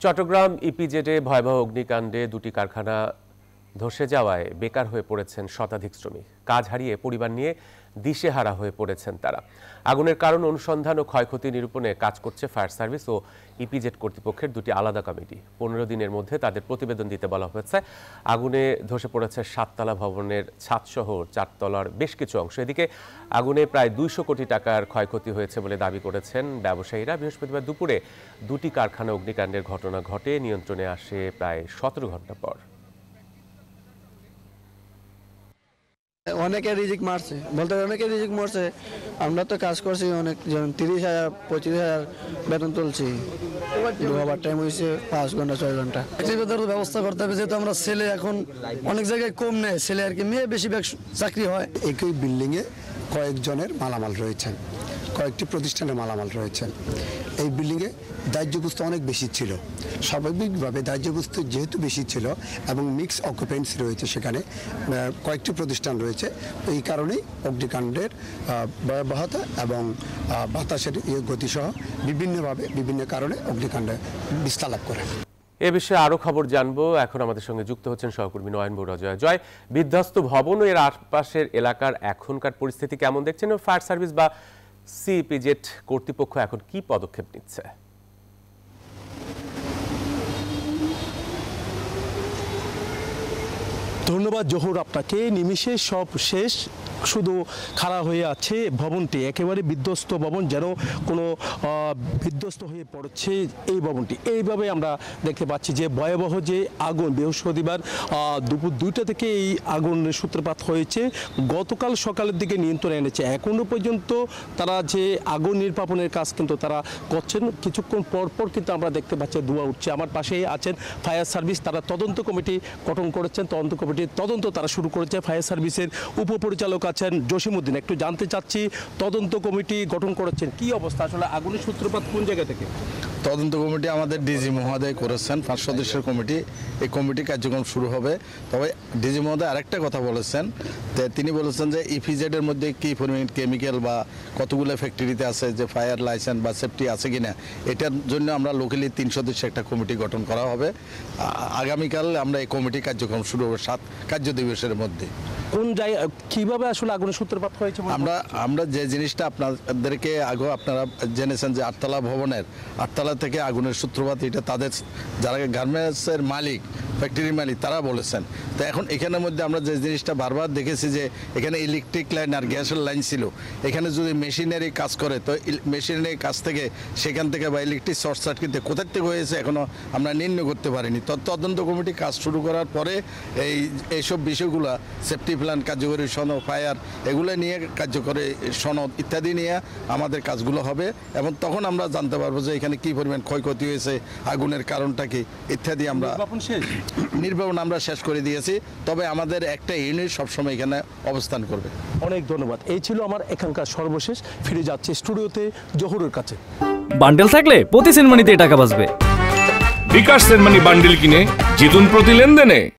চট্টগ্রাম ইপিজেডে ভয়াবহ অগ্নিকাণ্ডে দুটি কারখানা ধসে যাওয়ায় বেকার হয়ে পড়েছেন শতাধিক শ্রমিক। কাজ হারিয়ে পরিবার নিয়ে দিশেহারা হয়ে পড়েছেন তারা। আগুনের কারণ অনুসন্ধান ও ক্ষয়ক্ষতি নিরূপণে কাজ করছে ফায়ার সার্ভিস ও ইপিজেড কর্তৃপক্ষের দুটি আলাদা কমিটি। 15 দিনের মধ্যে তাদের প্রতিবেদন দিতে বলা হয়েছে। আগুনে ধসে পড়েছে 7তলা ভবনের ছাদসহ 4 তলার বেশ কিছু অংশ। এদিকে আগুনে প্রায় 200 কোটি টাকার ক্ষয়ক্ষতি হয়েছে বলে দাবি করেছেন ব্যবসায়ীরা। বৃহস্পতিবার দুপুরে দুটি কারখানা অগ্নিকাণ্ডের ঘটনা ঘটে, নিয়ন্ত্রণে আসে প্রায় 17 ঘন্টা পর। অনেকে রিজিক মারছে, বলতে অনেকে রিজিক মারছে। আমরা তো কাজ করছি, অনেক যেমন 30,000 25,000 বেতন তুলছি। ওভার টাইম হয়েছে 5 ঘন্টা 6 ঘন্টা। চাকরির ব্যবস্থা করতে হবে, যেহেতু আমরা ছেলে এখন অনেক জায়গায় কম নেয়, ছেলে আর কি, মেয়ে বেশিরভাগ চাকরি হয়। একই বিল্ডিংয়ে কয়েকজনের মালামাল রয়েছেন, কয়েকটি প্রতিষ্ঠানের মালামাল রয়েছেন। এই বিল্ডিংয়ে দাহ্যবস্তু অনেক বেশি ছিল। স্বাভাবিকভাবে দাহ্যবস্তু যেহেতু বেশি ছিল এবং মিক্স অকুপেন্সি রয়েছে, সেখানে কয়েকটি প্রতিষ্ঠান রয়েছে, এই কারণেই অগ্নিকাণ্ডের ভয়াবহতা এবং বাতাসের গতিসহ বিভিন্ন কারণে অগ্নিকাণ্ডে বিস্তার লাভ করে। এ বিষয়ে আরো খবর জানবো। এখন আমাদের সঙ্গে যুক্ত হচ্ছেন সহকর্মী নয়ন বড়ুয়া। জয়, বিধ্বস্ত ভবন ও এর আশপাশের এলাকার এখনকার পরিস্থিতি কেমন দেখছেন? ফায়ার সার্ভিস বা সিইপিজেড কর্তৃপক্ষ এখন কি পদক্ষেপ নিচ্ছে? ধন্যবাদ জহুর আপনাকে। নিমিষে সব শেষ, শুধু খাড়া হয়ে আছে ভবনটি, একেবারে বিধ্বস্ত ভবন, যেন কোনো বিধ্বস্ত হয়ে পড়ছে এই ভবনটি। এইভাবে আমরা দেখতে পাচ্ছি যে ভয়াবহ যে আগুন, বৃহস্পতিবার দুপুর 2টা থেকে এই আগুনের সূত্রপাত হয়েছে। গতকাল সকালের দিকে নিয়ন্ত্রণে এনেছে। এখনও পর্যন্ত তারা যে আগুন নির্বাপনের কাজ কিন্তু তারা করছেন। কিছুক্ষণ পরপর কিন্তু আমরা দেখতে পাচ্ছি ধোঁয়া উঠছে। আমার পাশেই আছেন ফায়ার সার্ভিস, তারা তদন্ত কমিটি গঠন করেছেন। তদন্ত কমিটির তদন্ত তারা শুরু করেছে। ফায়ার সার্ভিসের উপপরিচালক আছেন জসিমউদ্দিন। একটু জানতে চাচ্ছি, তদন্ত কমিটি গঠন করেছেন, কি অবস্থা, আসলে আগুনের সূত্রপাত কোন জায়গা থেকে? তদন্ত কমিটি আমাদের ডিজি মহোদয় করেছেন, 5 সদস্যের কমিটি। এই কমিটি কার্যক্রম শুরু হবে। তবে ডিজি মহোদয় আরেকটা কথা বলেছেন, তিনি বলেছেন যে ইপিজেডের মধ্যে কি পরিমাণ কেমিক্যাল বা কতগুলো ফ্যাক্টরিতে আছে, যে ফায়ার লাইসেন্স বা সেফটি আছে কিনা, এটার জন্য আমরা লোকালি 3 সদস্য একটা কমিটি গঠন করা হবে। আগামীকাল আমরা এই কমিটি কার্যক্রম শুরু হবে 7 কার্য দিবসের মধ্যে। কোন জায়গা, কিভাবে আসলে আগুনের সূত্রপাত হয়েছে? আমরা যে জিনিসটা আপনাদেরকে আগে আপনারা জেনেছেন যে 8তলা ভবনের 8তলা থেকে আগুনের সূত্রপাত, এটা তাদের যারা গার্মেন্টসের মালিক, ফ্যাক্টরির মালিক, তারা বলেছেন। তো এখন এখানের মধ্যে আমরা যে জিনিসটা বারবার দেখেছি যে এখানে ইলেকট্রিক লাইন আর গ্যাসের লাইন ছিল। এখানে যদি মেশিনারি কাজ করে, তো মেশিনারি কাজ থেকে সেখান থেকে বা ইলেকট্রিক শর্ট সার্কিট কোথার থেকে হয়েছে এখনও আমরা নির্ণয় করতে পারিনি। তদন্ত কমিটি কাজ শুরু করার পরে এইসব বিষয়গুলো, সেফটি প্ল্যান, কার্যকরী সনদ, ফায়ার, এগুলো নিয়ে কার্যকরী সনদ ইত্যাদি নিয়ে আমাদের কাজগুলো হবে, এবং তখন আমরা জানতে পারবো যে এখানে কি পরিমাণ ক্ষয়ক্ষতি হয়েছে, আগুনের কারণটা কি ইত্যাদি। নির্বাপন আমরা শেষ করে দিয়েছি, তবে আমাদের একটা ইউনিট সবসময় এখানে অবস্থান করবে। অনেক ধন্যবাদ। এই ছিল আমার এখানকার সর্বশেষ। ফিরে যাচ্ছে স্টুডিওতে জহুরের কাছে। বান্ডেল থাকলে প্রতি সেনমানিতে টাকা বাঁচবে। বিকাশ সেনমানি বান্ডেল কিনে জিতুন প্রতি লেনদেনে।